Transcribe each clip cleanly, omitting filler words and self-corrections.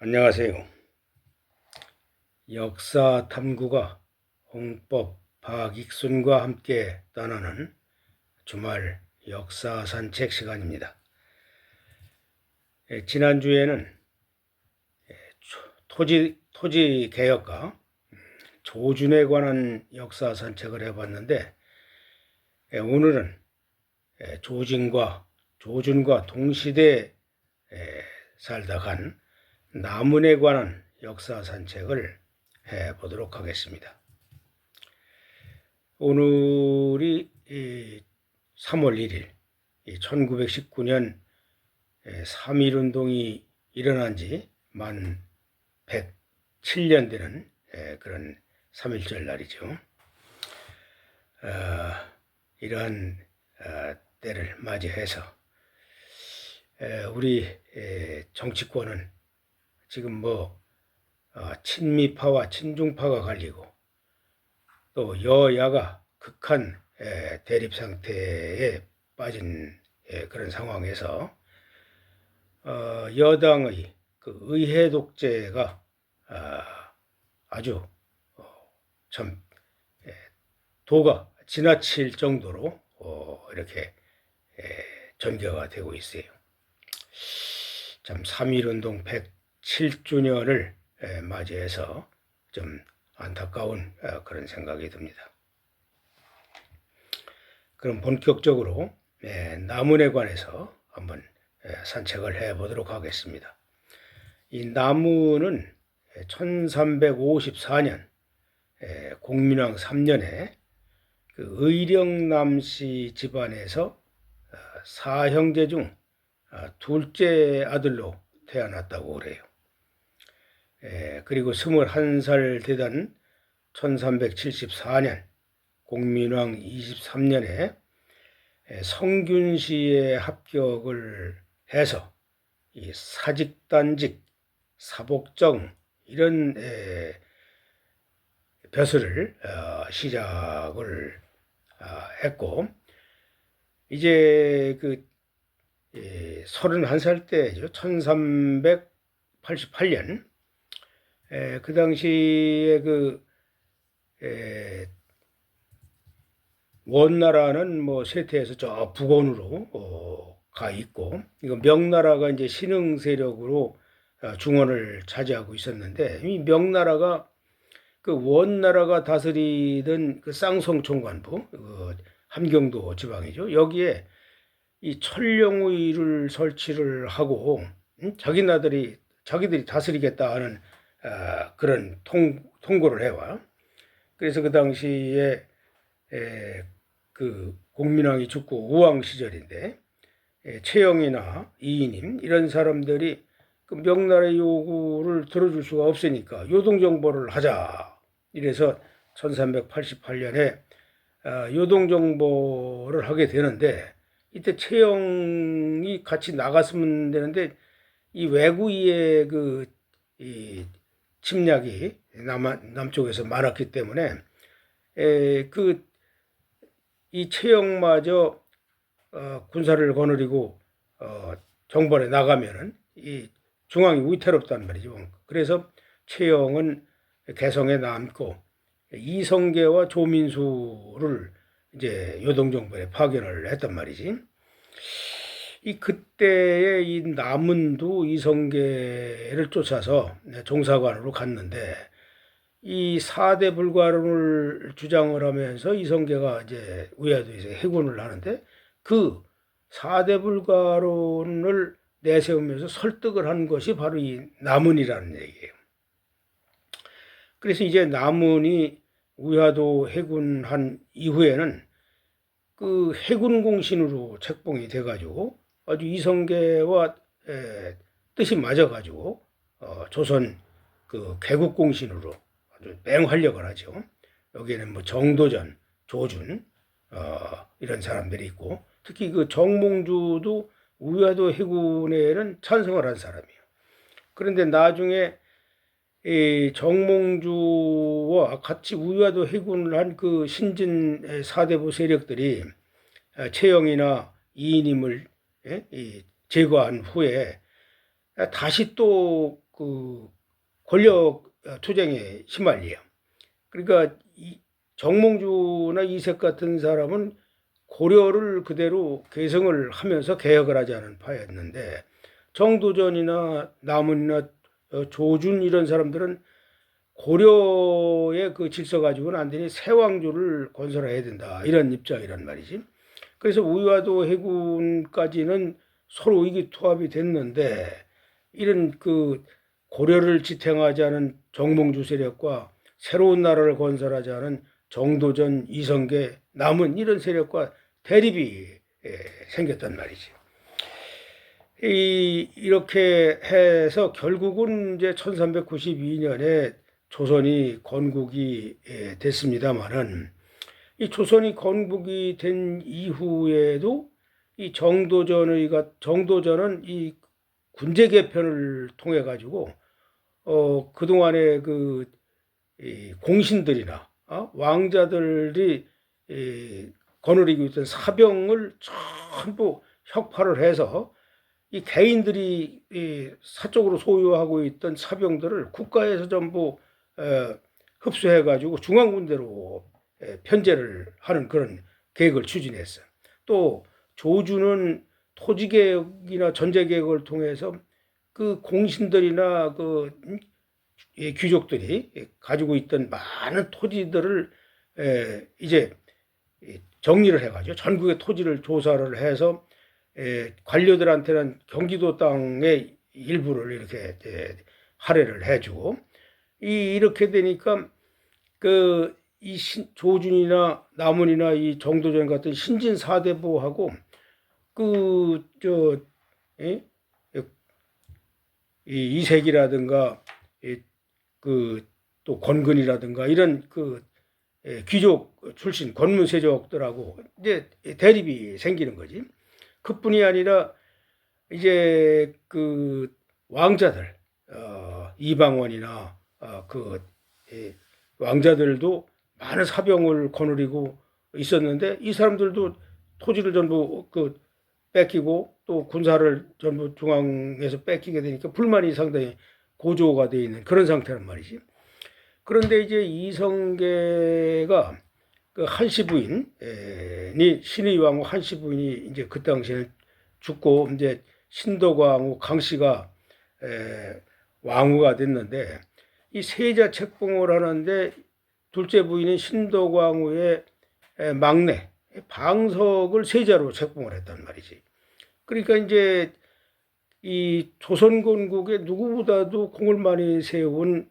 안녕하세요. 역사 탐구가 홍법 박익순과 함께 떠나는 주말 역사 산책 시간입니다. 지난주에는 토지 개혁과 조준에 관한 역사 산책을 해봤는데, 오늘은 조준과 동시대에 살다 간 남은에 관한 역사 산책을 해보도록 하겠습니다. 오늘이 3월 1일 1919년 3.1운동이 일어난 지 만 107년 되는 그런 3.1절 날이죠. 이러한 때를 맞이해서 우리 정치권은 지금 친미파와 친중파가 갈리고 또 여야가 극한 대립 상태에 빠진 그런 상황에서 여당의 그 의회 독재가 아주 참 도가 지나칠 정도로 이렇게 전개가 되고 있어요. 참 3.1운동 107주년을 맞이해서 좀 안타까운 그런 생각이 듭니다. 그럼 본격적으로 남은에 관해서 한번 산책을 해보도록 하겠습니다. 이 남은은 1354년 공민왕 3년에 그 의령남씨 집안에서 사형제 중 둘째 아들로 태어났다고 그래요. 그리고 21살 되던 1374년 공민왕 23년에 성균시에 합격을 해서 이 사직단직, 사복정 이런 벼슬을 시작을 했고, 이제 그 31살 때죠. 1388년 그 당시에 원나라는 쇠퇴해서 저 북원으로 가 있고, 이거 명나라가 이제 신흥 세력으로 중원을 차지하고 있었는데, 이 명나라가 그 원나라가 다스리던 그 쌍성총관부, 함경도 지방이죠. 여기에 이 천령의를 설치를 하고 자기들이 다스리겠다 하는 그런 통고를 해와. 그래서 그 당시에 그 공민왕이 죽고 우왕 시절인데 최영이나 이인임 이런 사람들이 그 명나라의 요구를 들어줄 수가 없으니까 요동정보를 하자. 이래서 1388년에 요동정보를 하게 되는데, 이때 최영이 같이 나갔으면 되는데 이 외구의 이 침략이 남쪽에서 많았기 때문에 이 최영마저 군사를 거느리고 정벌에 나가면은 이 중앙이 위태롭단 말이죠. 그래서 최영은 개성에 남고 이성계와 조민수를 이제 요동정벌에 파견을 했단 말이지. 이 그때의 이 남은도 이성계를 쫓아서 종사관으로 갔는데, 이 4대 불가론을 주장을 하면서 이성계가 이제 우야도에서 해군을 하는데, 그 4대 불가론을 내세우면서 설득을 한 것이 바로 이 남은이라는 얘기예요. 그래서 이제 남은이 우야도 해군한 이후에는 그 해군 공신으로 책봉이 돼가지고 아주 이성계와 뜻이 맞아가지고 조선 그 개국 공신으로 아주 맹활약을 하죠. 여기에는 정도전, 조준 이런 사람들이 있고, 특히 그 정몽주도 우야도 해군에는 찬성을 한 사람이에요. 그런데 나중에 이 정몽주와 같이 우야도 해군을 한 그 신진 사대부 세력들이 최영이나 이인임을 제거한 후에 다시 또 그 권력 투쟁에 시말려요. 그러니까 이 정몽주나 이색 같은 사람은 고려를 그대로 계승을 하면서 개혁을 하지 않은 파였는데, 정도전이나 남은이나 조준 이런 사람들은 고려의 그 질서 가지고는 안 되니 새 왕조를 건설해야 된다, 이런 입장이란 말이지. 그래서 우유와도 해군까지는 서로 의기투합이 됐는데, 이런 그 고려를 지탱하지 않은 정몽주 세력과 새로운 나라를 건설하지 않은 정도전, 이성계, 남은 이런 세력과 대립이 생겼단 말이지. 이렇게 해서 결국은 이제 1392년에 조선이 건국이 됐습니다만은, 이 조선이 건국이 된 이후에도 이 정도전은 이 군제 개편을 통해 가지고 그동안에 이 공신들이나 왕자들이 거느리고 있던 사병을 전부 혁파를 해서 이 개인들이 사적으로 소유하고 있던 사병들을 국가에서 전부 흡수해 가지고 중앙군대로 편제를 하는 그런 계획을 추진했어요. 또 조주는 토지개혁이나 전제개혁을 통해서 그 공신들이나 귀족들이 가지고 있던 많은 토지들을 이제 정리를 해가지고 전국의 토지를 조사를 해서 관료들한테는 경기도 땅의 일부를 이렇게 할애를 해주고, 이렇게 되니까 이 조준이나 남은이나 이 정도전 같은 신진 사대부하고 이 이색이라든가 또 권근이라든가 이런 귀족 출신 권문세족들하고 이제 대립이 생기는 거지. 그뿐이 아니라 이제 왕자들, 이방원이나 왕자들도 많은 사병을 거느리고 있었는데, 이 사람들도 토지를 전부 뺏기고 또 군사를 전부 중앙에서 뺏기게 되니까 불만이 상당히 고조가 되어 있는 그런 상태란 말이지. 그런데 이제 이성계가 한시 부인이 신의 왕후 한시 부인이 이제 그 당시에 죽고 이제 신덕왕후 강씨가 왕후가 됐는데, 이 세자 책봉을 하는데 둘째 부인인 신덕왕후의 막내 방석을 세자로 책봉을 했단 말이지. 그러니까 이제 이 조선 건국에 누구보다도 공을 많이 세운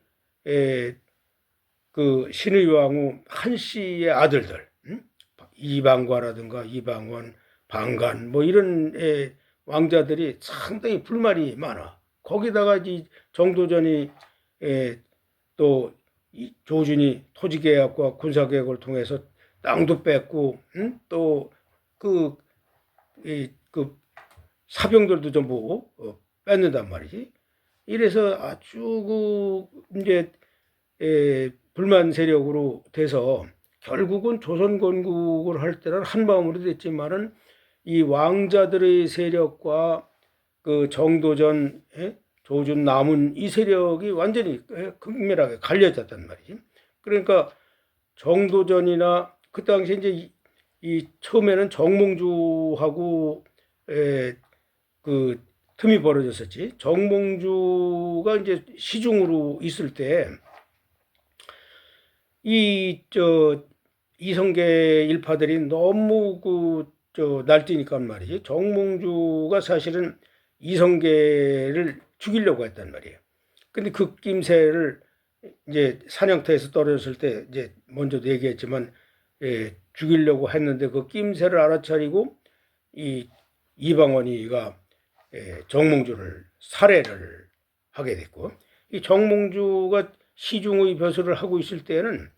신의 왕후 한씨의 아들들, 이방과라든가 이방원, 방간 뭐 이런 왕자들이 상당히 불만이 많아. 거기다가 이 정도전이 또 조준이 토지개혁과 군사개혁을 통해서 땅도 뺏고, 또 사병들도 전부 뺏는단 말이지. 이래서 아주 이제 불만 세력으로 돼서 결국은 조선 건국을 할 때는 한 마음으로 됐지만은 이 왕자들의 세력과 정도전, 조준, 남은 이 세력이 완전히 극렬하게 갈려졌단 말이지. 그러니까 정도전이나 그 당시 이제 이 처음에는 정몽주하고 틈이 벌어졌었지. 정몽주가 이제 시중으로 있을 때 이성계 일파들이 너무 날뛰니까 말이지. 정몽주가 사실은 이성계를 죽이려고 했단 말이에요. 근데 그 낌새를 이제 사냥터에서 떨어졌을 때 이제 먼저도 얘기했지만 죽이려고 했는데, 그 낌새를 알아차리고 이 이방원이가 정몽주를 살해를 하게 됐고, 이 정몽주가 시중의 벼슬을 하고 있을 때는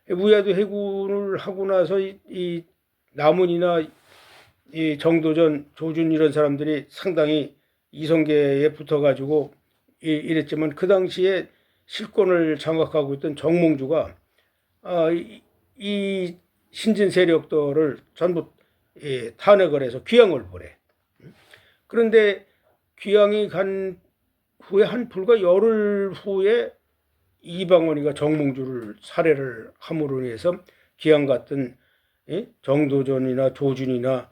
우야도 해군을 하고 나서 이 남은이나 이 정도전, 조준 이런 사람들이 상당히 이성계에 붙어가지고 이랬지만, 그 당시에 실권을 장악하고 있던 정몽주가 이 신진 세력들을 전부 탄핵을 해서 귀양을 보내. 그런데 귀양이 간 후에 한 불과 열흘 후에 이방원이가 정몽주를 살해를 함으로 인해서 기왕 같은 정도전이나 조준이나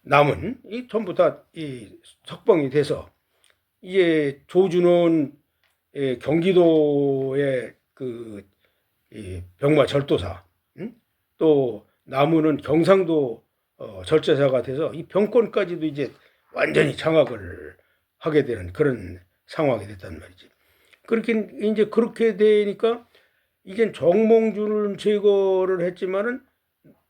남은 이 전부 다 이 석방이 돼서 이제 조준은 경기도의 그 병마 절도사, 또 남은은 경상도 절제사가 돼서 이 병권까지도 이제 완전히 장악을 하게 되는 그런 상황이 됐단 말이지. 그렇게 이제 그렇게 되니까 이제 정몽주를 제거를 했지만은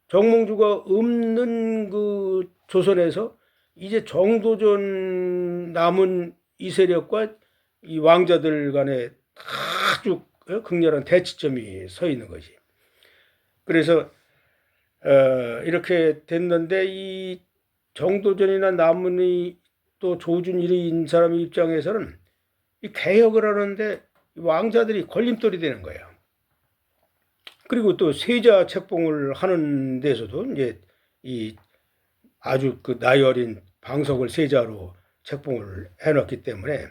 정몽주가 없는 그 조선에서 이제 정도전 남은 이 세력과 이 왕자들 간에 아주 극렬한 대치점이 서 있는 것이. 그래서 이렇게 됐는데 이 정도전이나 남은이 또 조준일인 사람 입장에서는 이 개혁을 하는데 왕자들이 걸림돌이 되는 거예요. 그리고 또 세자 책봉을 하는 데서도 이제 이 아주 그 나이 어린 방석을 세자로 책봉을 해놨기 때문에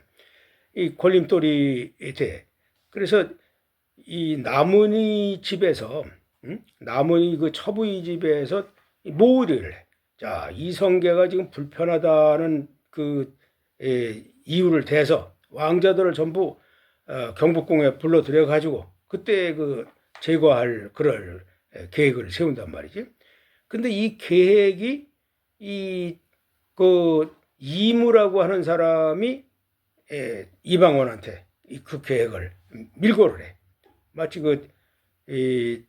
이 걸림돌이 돼. 그래서 이 남은이 집에서 남은이 그 처부이 집에서 모의를 해. 자, 이성계가 지금 불편하다는 그 이유를 대서 왕자들을 전부 경복궁에 불러들여 가지고 그때 그 제거할 그럴 계획을 세운단 말이지. 근데 이 계획이 이 그 이무라고 하는 사람이 이방원한테 그 계획을 밀고를 해. 마치 그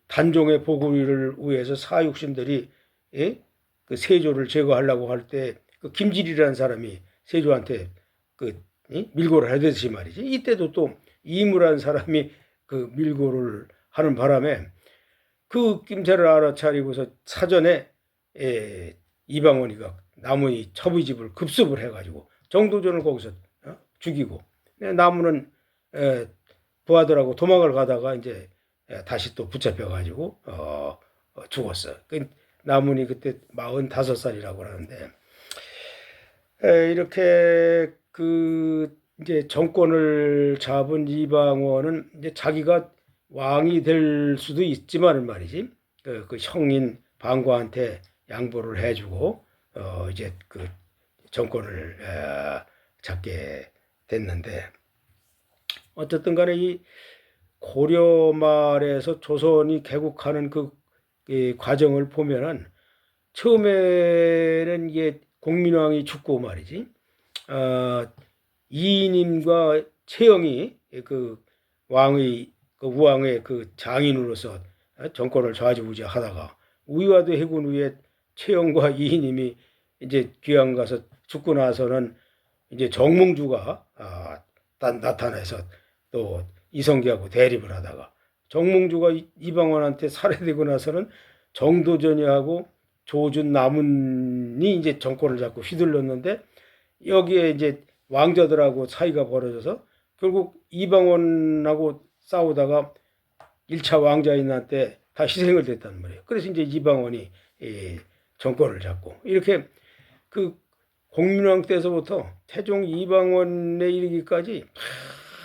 단종의 보고를 위해서 사육신들이 그 세조를 제거하려고 할 때 그 김질이라는 사람이 세조한테 그 밀고를 하듯이 말이지. 이때도 또 이무라는 사람이 그 밀고를 하는 바람에 그 낌새를 알아차리고서 사전에 이방원이가 남의 처부의 집을 급습을 해가지고 정도전을 거기서 죽이고 나무는 부하들하고 도망을 가다가 이제 다시 또 붙잡혀가지고 죽었어. 그 나문이 그때 45살이라고 하는데 이렇게 그 이제 정권을 잡은 이방원은 이제 자기가 왕이 될 수도 있지만 말이지 그 형인 방과한테 양보를 해주고 이제 그 정권을 잡게 됐는데 어쨌든 간에 이 고려 말에서 조선이 개국하는 그 과정을 보면은 처음에는 이게 공민왕이 죽고 말이지 이인임과 최영이 그 왕의 그 우왕의 그 장인으로서 정권을 좌지우지하다가 우위와도 해군 후에 최영과 이인임이 이제 귀양 가서 죽고 나서는 이제 정몽주가 나타나서 또 이성계하고 대립을 하다가 정몽주가 이방원한테 살해되고 나서는 정도전이하고 조준 남은이 이제 정권을 잡고 휘둘렀는데 여기에 이제 왕자들하고 사이가 벌어져서 결국 이방원하고 싸우다가 1차 왕자인한테 다 희생을 됐단 말이에요. 그래서 이제 이방원이 정권을 잡고 이렇게 그 공민왕 때서부터 태종 이방원에 이르기까지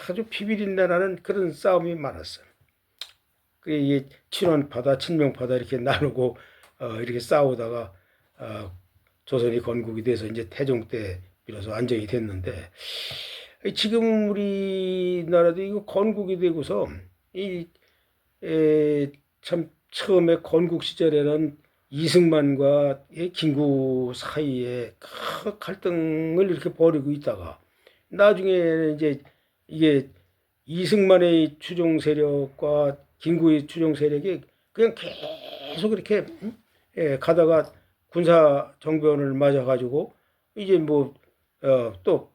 아주 비비린내나는 그런 싸움이 많았어요. 그게 친원파다 친명파다 이렇게 나누고 이렇게 싸우다가 조선이 건국이 돼서 이제 태종 때 비로소 안정이 됐는데 지금 우리나라도 이거 건국이 되고서 참 처음에 건국 시절에는 이승만과 김구 사이에 큰 갈등을 이렇게 벌이고 있다가 나중에 이제 이게 이승만의 추종 세력과 김구의 추종 세력이 그냥 계속 이렇게 가다가 군사 정변을 맞아 가지고 이제 뭐 또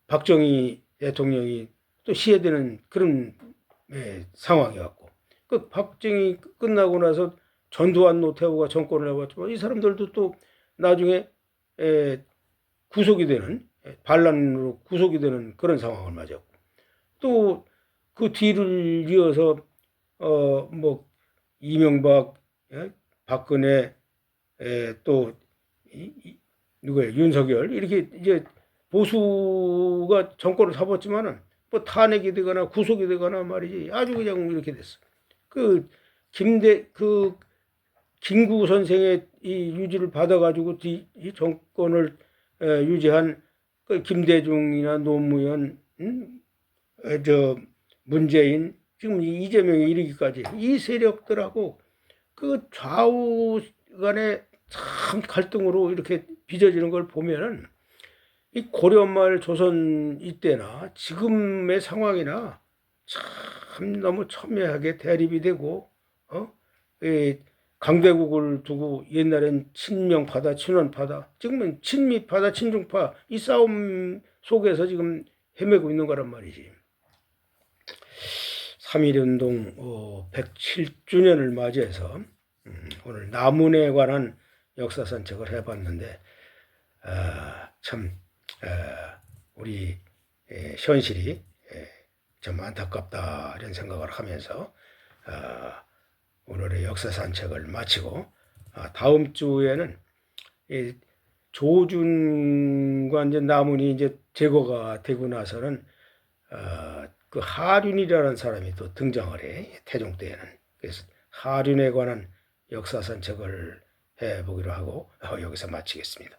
박정희 대통령이 또 시해되는 그런 상황이었고 그 박정희 끝나고 나서 전두환 노태우가 정권을 해봤지만 이 사람들도 또 나중에 구속이 되는 반란으로 구속이 되는 그런 상황을 맞았고 또 그 뒤를 이어서 뭐 이명박, 박근혜 또 누구예요? 윤석열 이렇게 이제 보수가 정권을 잡았지만은 뭐 탄핵이 되거나 구속이 되거나 말이지 아주 그냥 이렇게 됐어. 그 김구 선생의 이 유지를 받아가지고 이 정권을 유지한 그 김대중이나 노무현, 문재인, 지금 이재명에 이르기까지 이 세력들하고 그 좌우 간에 참 갈등으로 이렇게 빚어지는 걸 보면은 이 고려말 조선 이때나 지금의 상황이나 참 너무 첨예하게 대립이 되고, 이 강대국을 두고 옛날엔 친명파다, 친원파다, 지금은 친미파다, 친중파 이 싸움 속에서 지금 헤매고 있는 거란 말이지. 3.1운동 107주년을 맞이해서 오늘 남운에 관한 역사 산책을 해봤는데 참 우리 현실이 좀 안타깝다 이런 생각을 하면서 오늘의 역사 산책을 마치고 다음 주에는 조준과 이제 남운이 이제 제거가 되고 나서는 그 하륜이라는 사람이 또 등장을 해 태종 때에는. 그래서 하륜에 관한 역사 산책을 해보기로 하고 여기서 마치겠습니다.